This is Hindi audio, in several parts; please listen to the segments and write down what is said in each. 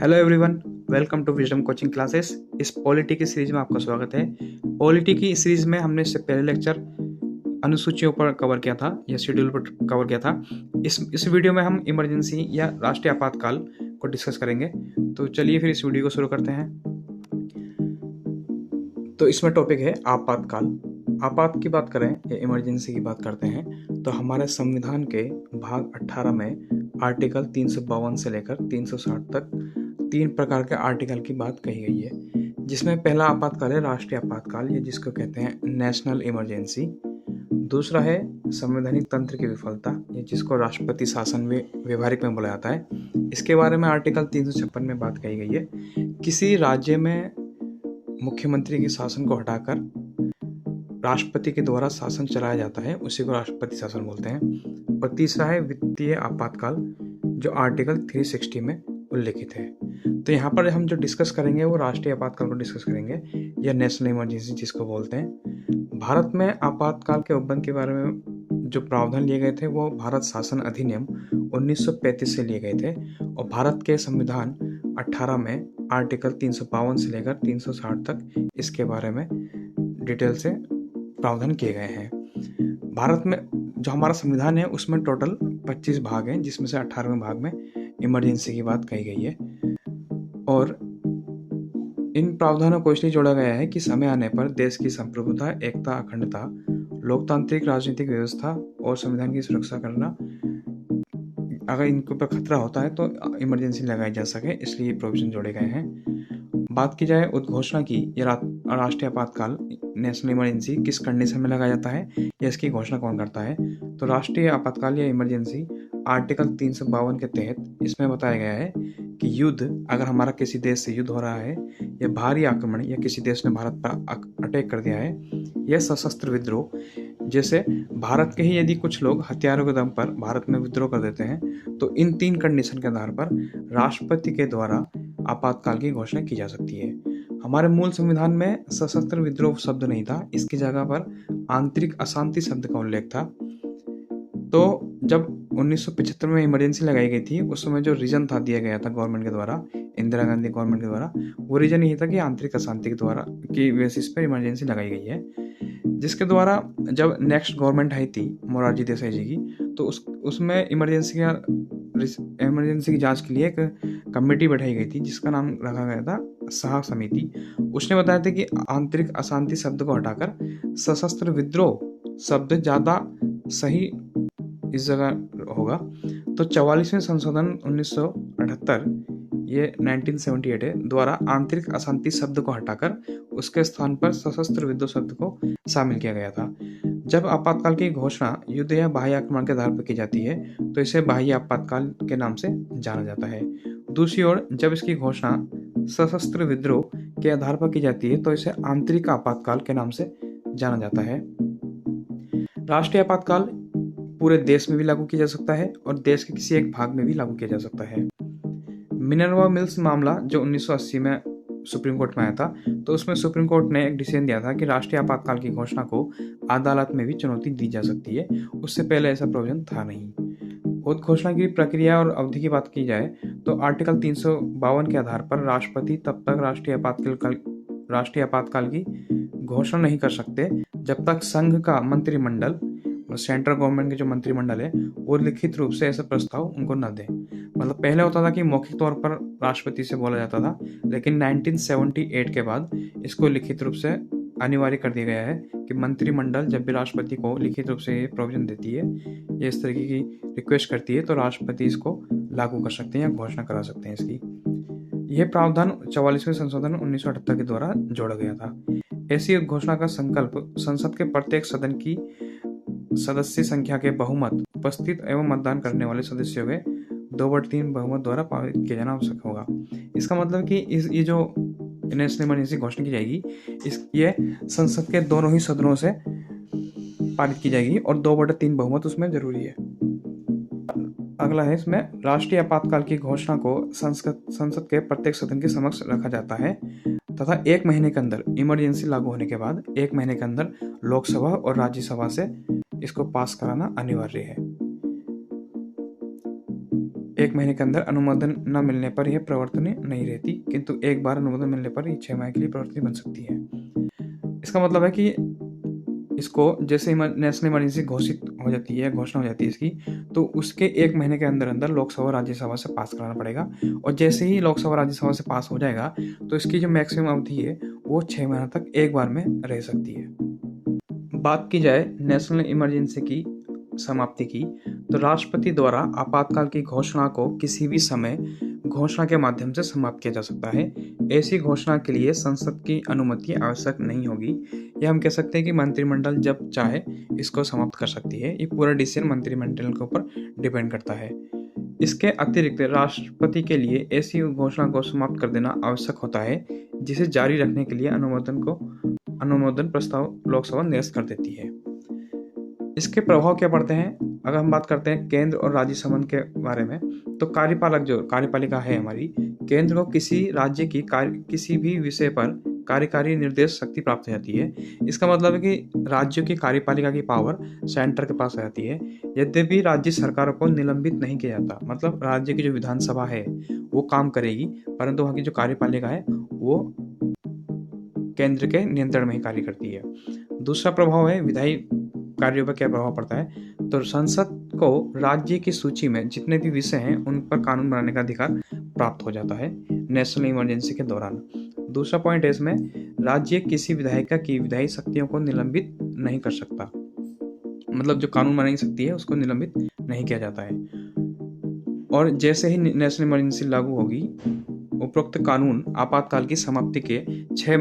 Hello everyone, welcome to wisdom coaching classes. इस पॉलिटी की सीरीज में आपका स्वागत है। पॉलिटी की सीरीज में हमने इससे पहले लेक्चर अनुसूचियों पर कवर किया था या शेड्यूल पर कवर किया था। इस वीडियो में हम इमरजेंसी या राष्ट्रीय आपातकाल को डिस्कस करेंगे। तो चलिए फिर इस वीडियो को शुरू करते हैं। तो इसमें टॉपिक है आपातकाल। आपात की बात करें या इमरजेंसी की बात करते हैं तो हमारे संविधान के भाग 18 में आर्टिकल 352 से लेकर 360 तक 3 प्रकार के आर्टिकल की बात कही गई है, जिसमें पहला आपातकाल है राष्ट्रीय आपातकाल, ये जिसको कहते हैं नेशनल इमरजेंसी। दूसरा है संवैधानिक तंत्र की विफलता, ये जिसको राष्ट्रपति शासन व्यवहारिक में बोला जाता है। इसके बारे में आर्टिकल 356 में बात कही गई है। किसी राज्य में मुख्यमंत्री के शासन को हटाकर राष्ट्रपति के द्वारा शासन चलाया जाता है, उसी को राष्ट्रपति शासन बोलते हैं। और तीसरा है वित्तीय आपातकाल, जो आर्टिकल 360 में उल्लेखित है। तो यहाँ पर हम जो डिस्कस करेंगे वो राष्ट्रीय आपातकाल को डिस्कस करेंगे या नेशनल इमरजेंसी जिसको बोलते हैं। भारत में आपातकाल के उद्भव के बारे में जो प्रावधान लिए गए थे वो भारत शासन अधिनियम 1935 से लिए गए थे और भारत के संविधान 18 में आर्टिकल 352 से लेकर 360 तक इसके बारे में डिटेल से प्रावधान किए गए हैं। भारत में जो हमारा संविधान है उसमें टोटल 25 भाग हैं, जिसमें से 18वें भाग में इमरजेंसी की बात कही गई है। और इन प्रावधानों को इसलिए जोड़ा गया है कि समय आने पर देश की संप्रभुता, एकता, अखंडता, लोकतांत्रिक राजनीतिक व्यवस्था और संविधान की सुरक्षा करना, अगर इनके ऊपर खतरा होता है तो इमरजेंसी लगाई जा सके, इसलिए प्रोविजन जोड़े गए हैं। बात की जाए उद्घोषणा की, ये राष्ट्रीय आपातकाल नेशनल इमरजेंसी किस कंडीशन में लगाया जाता है या इसकी घोषणा कौन करता है, तो राष्ट्रीय आपातकाल या इमरजेंसी आर्टिकल 352 के तहत इसमें बताया गया है कि युद्ध, अगर हमारा किसी देश से युद्ध हो रहा है या भारी आक्रमण या किसी देश ने भारत पर अटैक कर दिया है या सशस्त्र विद्रोह, जैसे भारत के ही यदि कुछ लोग हथियारों के दम पर भारत में विद्रोह कर देते हैं, तो इन 3 कंडीशन के आधार पर राष्ट्रपति के द्वारा आपातकाल की घोषणा की जा सकती है। हमारे मूल संविधान में सशस्त्र विद्रोह शब्द नहीं था, इसकी जगह पर आंतरिक अशांति शब्द का उल्लेख था। तो जब 1975 में इमरजेंसी लगाई गई थी, उस समय जो रीजन था दिया गया था गवर्नमेंट के द्वारा, इंदिरा गांधी गवर्नमेंट के द्वारा, वो रीजन यही था कि आंतरिक अशांति के द्वारा की बेसिस पर इमरजेंसी लगाई गई है। जिसके द्वारा जब नेक्स्ट गवर्नमेंट आई थी मोरारजी देसाई जी की, तो उसमें इमरजेंसी की जांच के लिए एक कमेटी बैठाई गई थी जिसका नाम रखा गया था शाह समिति। उसने बताया था कि आंतरिक अशांति शब्द को हटाकर सशस्त्र विद्रोह शब्द ज़्यादा सही इस जगह होगा। तो 44वें संशोधन 1978, ये 1978 है, द्वारा आंतरिक अशांति शब्द को हटाकर उसके स्थान पर सशस्त्र विद्रोह शब्द को शामिल किया गया था। जब आपातकाल की घोषणा युद्ध या बाह्य आक्रमण के आधार पर की जाती है तो इसे बाह्य आपातकाल के नाम से जाना जाता है। दूसरी ओर जब इसकी घोषणा सशस्त्र विद्रोह के आधार पर की जाती है तो इसे आंतरिक आपातकाल के नाम से जाना जाता है। राष्ट्रीय आपातकाल पूरे देश में भी लागू किया जा सकता है और देश के किसी एक भाग में भी लागू किया जा सकता है। मिनर्वा मिल्स मामला जो 1980 में सुप्रीम कोर्ट में आया था, तो उसमें सुप्रीम कोर्ट ने एक डिसीजन दिया था कि राष्ट्रीय आपातकाल की घोषणा को अदालत में भी चुनौती दी जा सकती है। उससे पहले ऐसा प्रोविजन था नहीं। उद्घोषणा की प्रक्रिया और अवधि की बात की जाए तो आर्टिकल 352 के आधार पर राष्ट्रपति तब तक राष्ट्रीय आपातकाल की घोषणा नहीं कर सकते जब तक संघ का मंत्रिमंडल, सेंट्रल गवर्नमेंट के जो मंत्रिमंडल है, वो लिखित रूप से ऐसा प्रस्ताव उनको न दे। मतलब पहले होता था कि मौखिक तौर पर राष्ट्रपति से बोला जाता था, लेकिन 1978 के बाद इसको लिखित रूप से अनिवार्य कर दिया गया है कि मंत्रिमंडल जब भी राष्ट्रपति को लिखित रूप से ये प्रोविजन देती है या इस तरीके की रिक्वेस्ट करती है तो राष्ट्रपति इसको लागू कर सकते हैं या घोषणा करा सकते हैं इसकी। यह प्रावधान 44वें संशोधन 1978 के द्वारा जोड़ा गया था। ऐसी घोषणा का संकल्प संसद के प्रत्येक सदन की सदस्य संख्या के बहुमत, उपस्थित एवं मतदान करने वाले सदस्यों के 2/3 बहुमत द्वारा पारित किया जाना आवश्यक होगा। इसका मतलब कि ये जो नेशनल इमरजेंसी घोषणा की जाएगी, ये संसद के दोनों ही सदनों से पारित की जाएगी और 2/3 बहुमत उसमें जरूरी है। अगला है, इसमें राष्ट्रीय आपातकाल की घोषणा को संसद के प्रत्येक सदन के समक्ष रखा जाता है तथा 1 महीने के अंदर, इमरजेंसी लागू होने के बाद 1 महीने के अंदर लोकसभा और राज्यसभा से इसको पास कराना अनिवार्य है। 1 महीने के अंदर अनुमोदन न मिलने पर यह प्रवर्तनीय नहीं रहती, किंतु एक बार अनुमोदन मिलने पर ये 6 महीने के लिए प्रवर्तनीय बन सकती है। इसका मतलब है कि इसको जैसे ही नेशनल इमरजेंसी घोषित हो जाती है, घोषणा हो जाती है इसकी, तो उसके 1 महीने के अंदर अंदर लोकसभा और राज्यसभा से पास कराना पड़ेगा, और जैसे ही लोकसभा राज्यसभा से पास हो जाएगा तो इसकी जो मैक्सिमम अवधि है वो 6 महीने तक एक बार में रह सकती है। बात की जाए नेशनल इमरजेंसी की समाप्ति की, तो राष्ट्रपति द्वारा आपातकाल की घोषणा को किसी भी समय घोषणा के माध्यम से समाप्त किया जा सकता है। ऐसी घोषणा के लिए संसद की अनुमति आवश्यक नहीं होगी। यह हम कह सकते हैं कि मंत्रिमंडल जब चाहे इसको समाप्त कर सकती है। ये पूरा डिसीजन मंत्रिमंडल के ऊपर डिपेंड करता है। इसके अतिरिक्त राष्ट्रपति के लिए ऐसी घोषणा को समाप्त कर देना आवश्यक होता है, जिसे जारी रखने के लिए अनुमोदन प्रस्ताव लोकसभा निरस्त कर देती है। इसके प्रभाव क्या पड़ते हैं? अगर हम बात करते हैं केंद्र और राज्य संबंध के बारे में, तो कार्यपालिका है हमारी, केंद्र को किसी राज्य की किसी भी विषय पर कार्यकारी निर्देश शक्ति प्राप्त हो जाती है। इसका मतलब है कि राज्यों की कार्यपालिका की पावर सेंटर के पास आ जाती है। यद्यपि राज्य सरकारों को निलंबित नहीं किया जाता, मतलब राज्य की जो विधानसभा है वो काम करेगी, परंतु वहाँ की जो कार्यपालिका है वो केंद्र के नियंत्रण में ही कार्य करती है। दूसरा प्रभाव है विधायी कार्यों पर क्या प्रभाव पड़ता है, तो संसद को राज्य की सूची में जितने भी विषय हैं उन पर कानून बनाने का अधिकार प्राप्त हो जाता है नेशनल इमरजेंसी के दौरान। दूसरा पॉइंट है इसमें, राज्य किसी विधायिका की विधायी शक्तियों को निलंबित नहीं कर सकता, मतलब जो कानून बनाने की शक्ति है उसको निलंबित नहीं किया जाता है। और जैसे ही नेशनल इमरजेंसी लागू होगी, उपरोक्त कानून आपातकाल की समाप्ति के 6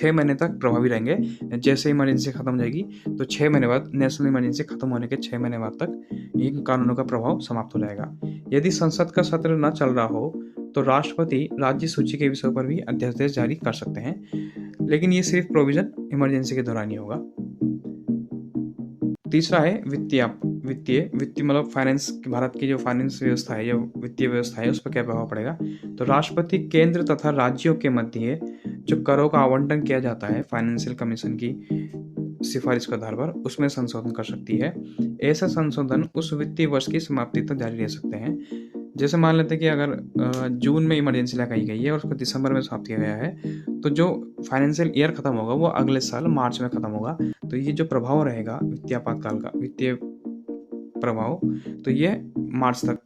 महीने तक प्रभावी रहेंगे। जैसे इमरजेंसी खत्म हो जाएगी तो 6 महीने बाद, नेशनल इमरजेंसी खत्म होने के 6 महीने बाद तक इन कानूनों का प्रभाव समाप्त हो जाएगा। यदि संसद का सत्र न चल रहा हो तो राष्ट्रपति राज्य सूची के विषयों पर भी अध्यादेश जारी कर सकते हैं, लेकिन ये सिर्फ प्रोविजन इमरजेंसी के दौरान ही होगा। तीसरा है वित्तीय मतलब फाइनेंस, भारत की जो फाइनेंस व्यवस्था है, जो वित्तीय व्यवस्था है, उस पर क्या प्रभाव पड़ेगा। तो राष्ट्रपति केंद्र तथा राज्यों के मध्य जो करों का आवंटन किया जाता है फाइनेंशियल कमीशन की सिफारिश के आधार पर, उसमें संशोधन कर सकती है। ऐसा संशोधन उस वित्तीय वर्ष की समाप्ति तक जारी रह सकते हैं। जैसे मान लेते हैं कि अगर जून में इमरजेंसी लगाई गई है और उसको दिसंबर में समाप्त किया गया है, तो जो फाइनेंशियल ईयर खत्म होगा वो अगले साल मार्च में खत्म होगा। तो ये जो प्रभाव रहेगा वित्तीय आपातकाल का, वित्तीय प्रभाव, तो ये मार्च तक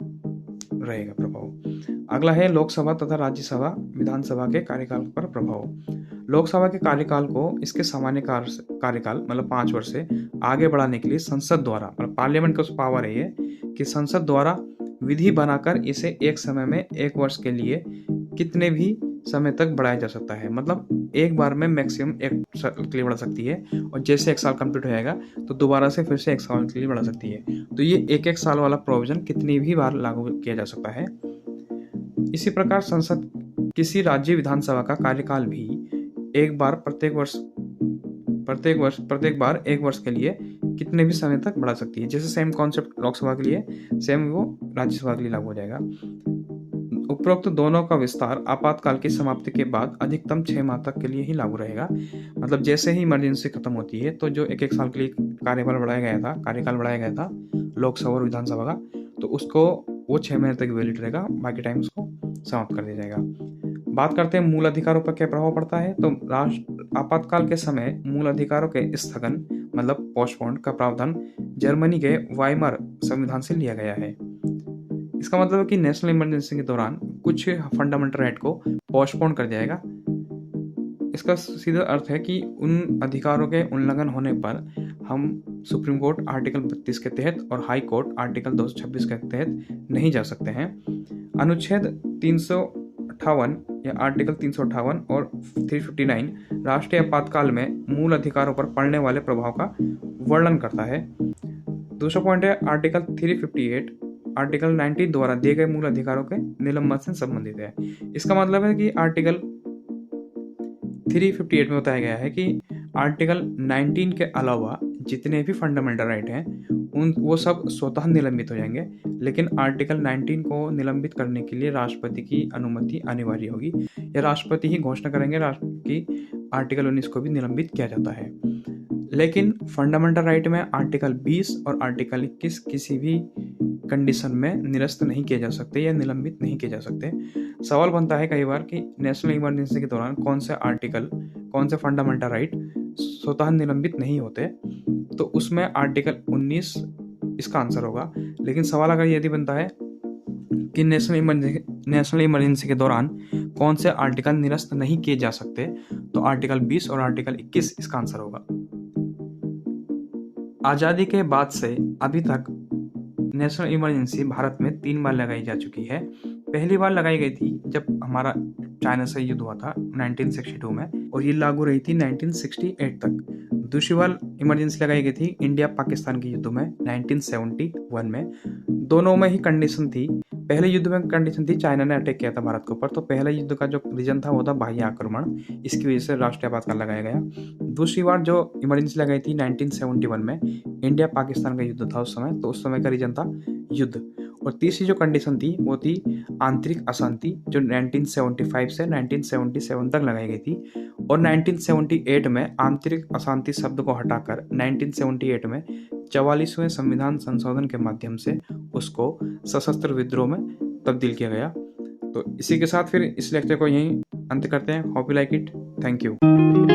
रहेगा प्रभाव। अगला है लोकसभा तथा राज्यसभा विधानसभा के कार्यकाल पर प्रभाव। लोकसभा के कार्यकाल को इसके सामान्य कार्यकाल मतलब 5 वर्ष से आगे बढ़ाने के लिए संसद द्वारा, मतलब पार्लियामेंट का पावर है ये कि संसद द्वारा विधि बनाकर इसे एक समय में 1 वर्ष के लिए कितने भी समय तक बढ़ाया जा सकता है। मतलब एक बार में मैक्सिमम 1 साल के लिए बढ़ा सकती है, और जैसे 1 साल कंप्लीट हो जाएगा तो दोबारा से फिर से 1 साल के लिए बढ़ा सकती है। तो ये 1-1 साल वाला प्रोविजन कितनी भी बार लागू किया जा सकता है। इसी प्रकार संसद किसी राज्य विधानसभा का कार्यकाल भी एक बार प्रत्येक बार 1 वर्ष के लिए कितने भी समय तक बढ़ा सकती है। जैसे सेम कॉन्सेप्ट लोकसभा के लिए, सेम वो राज्यसभा के लिए लागू हो जाएगा। उपरोक्त दोनों का विस्तार आपातकाल की समाप्ति के बाद अधिकतम 6 माह तक के लिए ही लागू रहेगा। मतलब जैसे ही इमरजेंसी खत्म होती है तो जो 1-1 साल के लिए कार्यकाल बढ़ाया गया था लोकसभा और विधानसभा का, तो उसको वो 6 महीने तक वैलिड रहेगा, बाकी टाइम उसको समाप्त कर दिया जाएगा। बात करते हैं मूल अधिकारों पर क्या प्रभाव पड़ता है। तो आपातकाल के समय मूल अधिकारों के स्थगन मतलब पोस्टपोन का प्रावधान जर्मनी के वाइमर संविधान से लिया गया है। इसका मतलब है कि नेशनल इमरजेंसी के दौरान कुछ फंडामेंटल राइट को पोस्टपोन कर दिया जाएगा। इसका सीधा अर्थ है कि उन अधिकारों के उल्लंघन होने पर हम सुप्रीम कोर्ट आर्टिकल 32 के तहत और हाई कोर्ट आर्टिकल 226 के तहत नहीं जा सकते हैं। अनुच्छेद 358 या आर्टिकल 358 और 359 राष्ट्रीय आपातकाल में मूल अधिकारों पर पड़ने वाले प्रभाव का वर्णन करता है। दूसरा पॉइंट है आर्टिकल 358 आर्टिकल 90 द्वारा दिए गए मूल अधिकारों के निलंबन से संबंधित है। इसका मतलब है कि आर्टिकल 358 में बताया गया है कि आर्टिकल 19 के अलावा जितने भी फंडामेंटल राइट हैं वो सब स्वतः निलंबित हो जाएंगे, लेकिन आर्टिकल 19 को निलंबित करने के लिए राष्ट्रपति की अनुमति अनिवार्य होगी, या राष्ट्रपति ही घोषणा करेंगे कि आर्टिकल 19 को भी निलंबित किया जाता है। लेकिन फंडामेंटल राइट में आर्टिकल 20 और आर्टिकल 21 किसी भी कंडीशन में निरस्त नहीं किए जा सकते या निलंबित नहीं किए जा सकते। सवाल बनता है कई बार कि नेशनल इमरजेंसी के दौरान कौन से आर्टिकल, कौन से फंडामेंटल राइट स्वतः निलंबित नहीं होते, तो उसमें आर्टिकल 19 इसका आंसर होगा। लेकिन सवाल अगर यदि बनता है कि नेशनल इमरजेंसी के दौरान कौन से आर्टिकल निरस्त नहीं किए जा सकते, तो आर्टिकल 20 और आर्टिकल 21 इसका आंसर होगा। आज़ादी के बाद से अभी तक नेशनल इमरजेंसी भारत में 3 बार लगाई जा चुकी है। पहली बार लगाई गई थी जब हमारा चाइना से युद्ध हुआ था 1962 में, और ये लागू रही थी 1968 तक। दूसरी बार इमरजेंसी लगाई गई थी इंडिया पाकिस्तान के युद्ध में 1971 में। दोनों में ही कंडीशन थी, पहले युद्ध में कंडीशन थी चाइना ने अटैक किया था भारत के ऊपर, तो पहले युद्ध का जो रीजन था वो था बाह्य आक्रमण, इसकी वजह से राष्ट्रीय आपातकाल लगाया गया। दूसरी बार जो इमरजेंसी लगाई थी 1971 में, इंडिया पाकिस्तान का युद्ध था उस समय, तो उस समय का रीजन था युद्ध। और तीसरी जो कंडीशन थी वो थी आंतरिक अशांति, जो 1975 से 1977 तक लगाई गई थी। और 1978 में आंतरिक अशांति शब्द को हटाकर 1978 में 44वें संविधान संशोधन के माध्यम से उसको सशस्त्र विद्रोह में तब्दील किया गया। तो इसी के साथ फिर इस लेक्चर को यहीं अंत करते हैं। Hope you like it. Thank you.